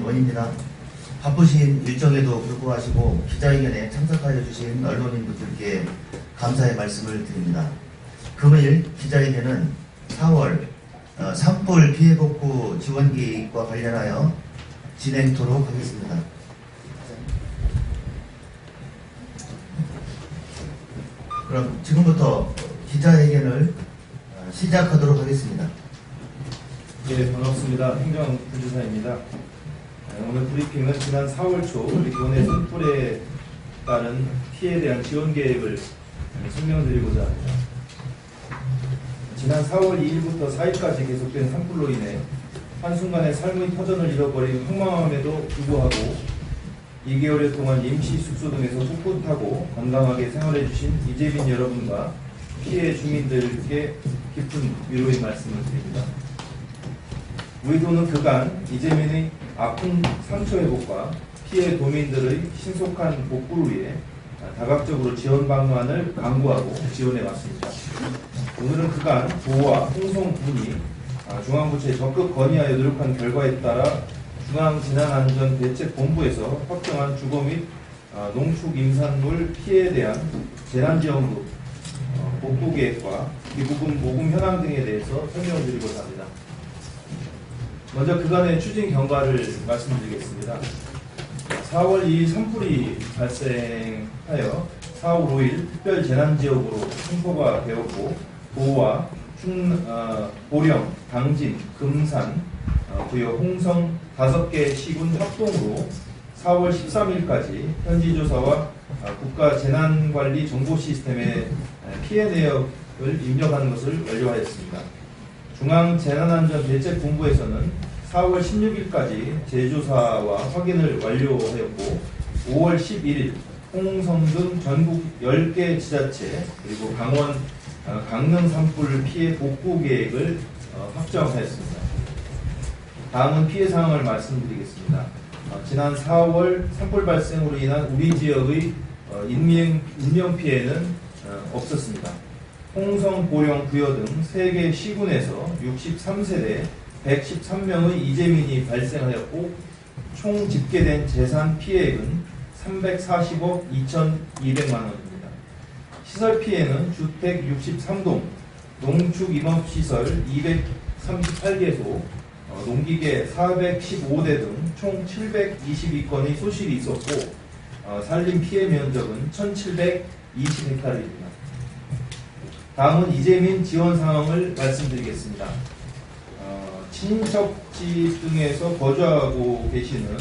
원입니다. 바쁘신 일정에도 불구하시고 기자회견에 참석하여 주신 언론인분들께 감사의 말씀을 드립니다. 금일 기자회견은 4월 산불 피해복구 지원계획과 관련하여 진행토록 하겠습니다. 그럼 지금부터 기자회견을 시작하도록 하겠습니다. 네, 반갑습니다. 행정부지사입니다. 오늘 브리핑은 지난 4월 초 이번에 산불에 따른 피해에 대한 지원 계획을 설명드리고자 합니다. 지난 4월 2일부터 4일까지 계속된 산불로 인해 한순간에 삶의 터전을 잃어버린 황망함에도 불구하고 2개월여 동안 임시 숙소 등에서 꿋꿋하고 건강하게 생활해주신 이재민 여러분과 피해 주민들께 깊은 위로의 말씀을 드립니다. 의도는 그간 이재민의 아픈 상처 회복과 피해 도민들의 신속한 복구를 위해 다각적으로 지원 방안을 강구하고 지원해 왔습니다. 오늘은 그간 도와 홍성군이 중앙부처에 적극 건의하여 노력한 결과에 따라 중앙재난안전대책본부에서 확정한 주거 및 농축임산물 피해에 대한 재난지원금 복구계획과 기부금 모금 현황 등에 대해서 설명을 드리고자 합니다. 먼저 그간의 추진 경과를 말씀드리겠습니다. 4월 2일 산불이 발생하여 4월 5일 특별재난지역으로 선포가 되었고 도와 보령, 당진, 금산, 부여, 홍성 5개 시군 합동으로 4월 13일까지 현지조사와 국가재난관리정보시스템에 피해 내역을 입력하는 것을 완료하였습니다. 중앙재난안전대책본부에서는 4월 16일까지 재조사와 확인을 완료하였고 5월 11일 홍성 등 전국 10개 지자체 그리고 강원, 강릉 산불 피해 복구 계획을 확정하였습니다. 다음은 피해 상황을 말씀드리겠습니다. 지난 4월 산불 발생으로 인한 우리 지역의 인명 피해는 없었습니다. 홍성, 보령, 부여 등 3개 시군에서 63세대 113명의 이재민이 발생하였고 총 집계된 재산 피해액은 340억 2,200만 원입니다. 시설 피해는 주택 63동, 농축임업시설 238개소, 농기계 415대 등 총 722건의 소실이 있었고 산림 피해 면적은 1,720헥타르입니다. 다음은 이재민 지원 상황을 말씀드리겠습니다. 친척지 등에서 거주하고 계시는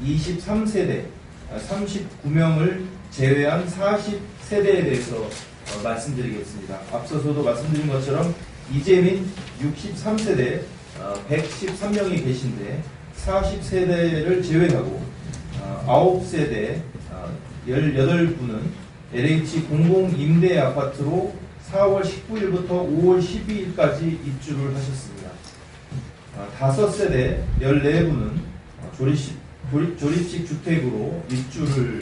23세대 39명을 제외한 40세대에 대해서 말씀드리겠습니다. 앞서서도 말씀드린 것처럼 이재민 63세대 113명이 계신데 40세대를 제외하고 9세대 18분은 LH 공공임대아파트로 4월 19일부터 5월 12일까지 입주를 하셨습니다. 5세대 14분은 조립식 주택으로 입주를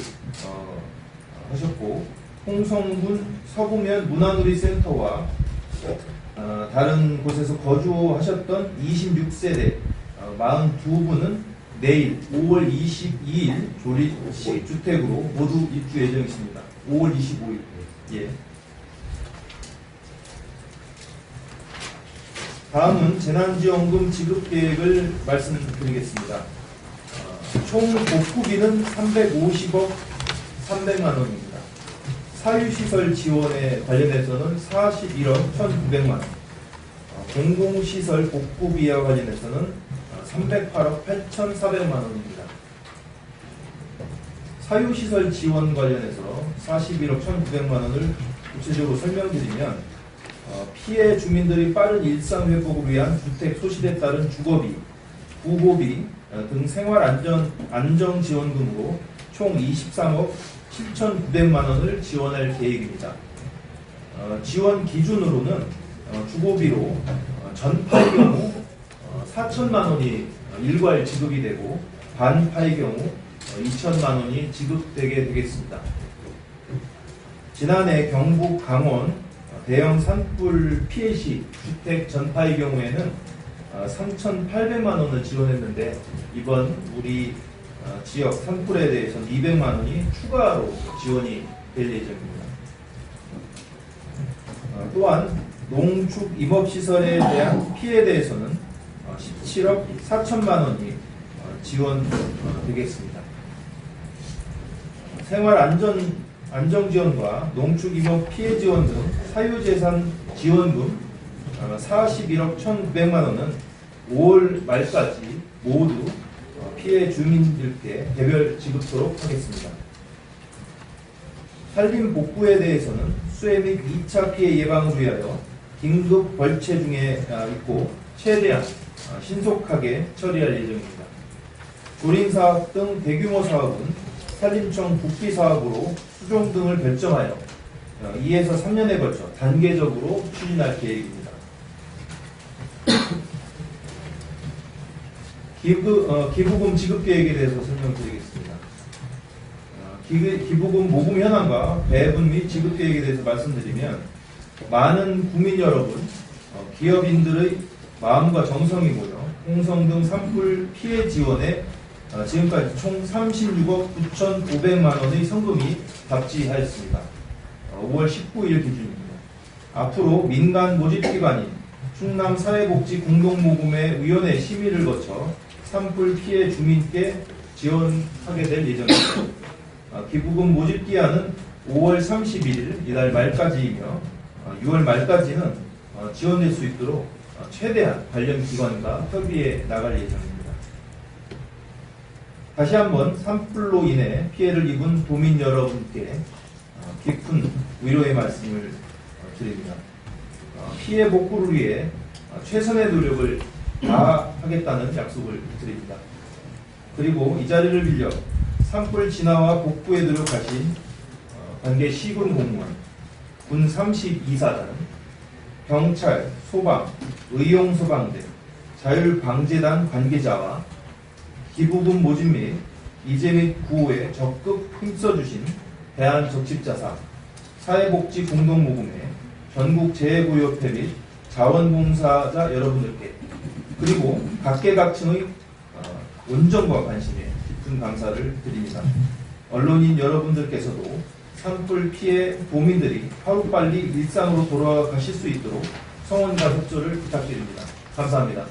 하셨고 홍성군 서구면 문화누리센터와 다른 곳에서 거주하셨던 26세대 42분은 내일 5월 22일 조립식 주택으로 모두 입주 예정이십니다. 5월 25일. 예. 다음은 재난지원금 지급 계획을 말씀드리겠습니다. 총 복구비는 350억 300만 원입니다. 사유시설 지원에 관련해서는 41억 1,900만 원, 공공시설 복구비와 관련해서는 308억 8,400만 원입니다. 사유시설 지원 관련해서 41억 1,900만 원을 구체적으로 설명드리면 피해 주민들의 빠른 일상 회복을 위한 주택 소실에 따른 주거비, 부고비 등 생활 안정 지원금으로 총 23억 7,900만 원을 지원할 계획입니다. 지원 기준으로는 주거비로 전파의 경우 4천만 원이 일괄 지급이 되고 반파의 경우 2천만 원이 지급되게 되겠습니다. 지난해 경북 강원 대형 산불 피해 시 주택 전파의 경우에는 3,800만 원을 지원했는데 이번 우리 지역 산불에 대해서는 200만 원이 추가로 지원이 될 예정입니다. 또한 농축 임업시설에 대한 피해에 대해서는 17억 4천만 원이 지원되겠습니다. 생활안정지원과 농축임업 피해 지원 등 사유재산 지원금 41억 1,900만 원은 5월 말까지 모두 피해 주민들께 개별 지급토록 하겠습니다. 산림 복구에 대해서는 수해 및 2차 피해 예방을 위하여 긴급 벌채 중에 있고 최대한 신속하게 처리할 예정입니다. 조림사업 등 대규모 사업은 산림청 국비사업으로 수종 등을 결정하여 2에서 3년에 걸쳐 단계적으로 추진할 계획입니다. 기부금 지급 계획에 대해서 설명드리겠습니다. 기부금 모금 현황과 배분 및 지급 계획에 대해서 말씀드리면 많은 국민 여러분, 기업인들의 마음과 정성이 모여 홍성 등 산불 피해 지원에 지금까지 총 36억 9,500만 원의 성금이 답지하였습니다. 5월 19일 기준입니다. 앞으로 민간 모집기관인 충남사회복지공동모금회 위원회 심의를 거쳐 산불 피해 주민께 지원하게 될 예정입니다. 기부금 모집 기한은 5월 31일 이달 말까지이며 6월 말까지는 지원될 수 있도록 최대한 관련 기관과 협의해 나갈 예정입니다. 다시 한번 산불로 인해 피해를 입은 도민 여러분께 깊은 위로의 말씀을 드립니다. 피해 복구를 위해 최선의 노력을 다하겠다는 약속을 드립니다. 그리고 이 자리를 빌려 산불 진화와 복구에 노력하신 관계 시군 공무원, 군 32사단, 경찰, 소방, 의용소방대, 자율방재단 관계자와 기부금 모집 및 이재 및 구호에 적극 힘써주신 대한적십자사, 사회복지공동모금회, 전국재해구협회 및 자원봉사자 여러분들께 그리고 각계각층의 온정과 관심에 깊은 감사를 드립니다. 언론인 여러분들께서도 산불 피해 도민들이 하루빨리 일상으로 돌아가실 수 있도록 성원과 협조를 부탁드립니다. 감사합니다.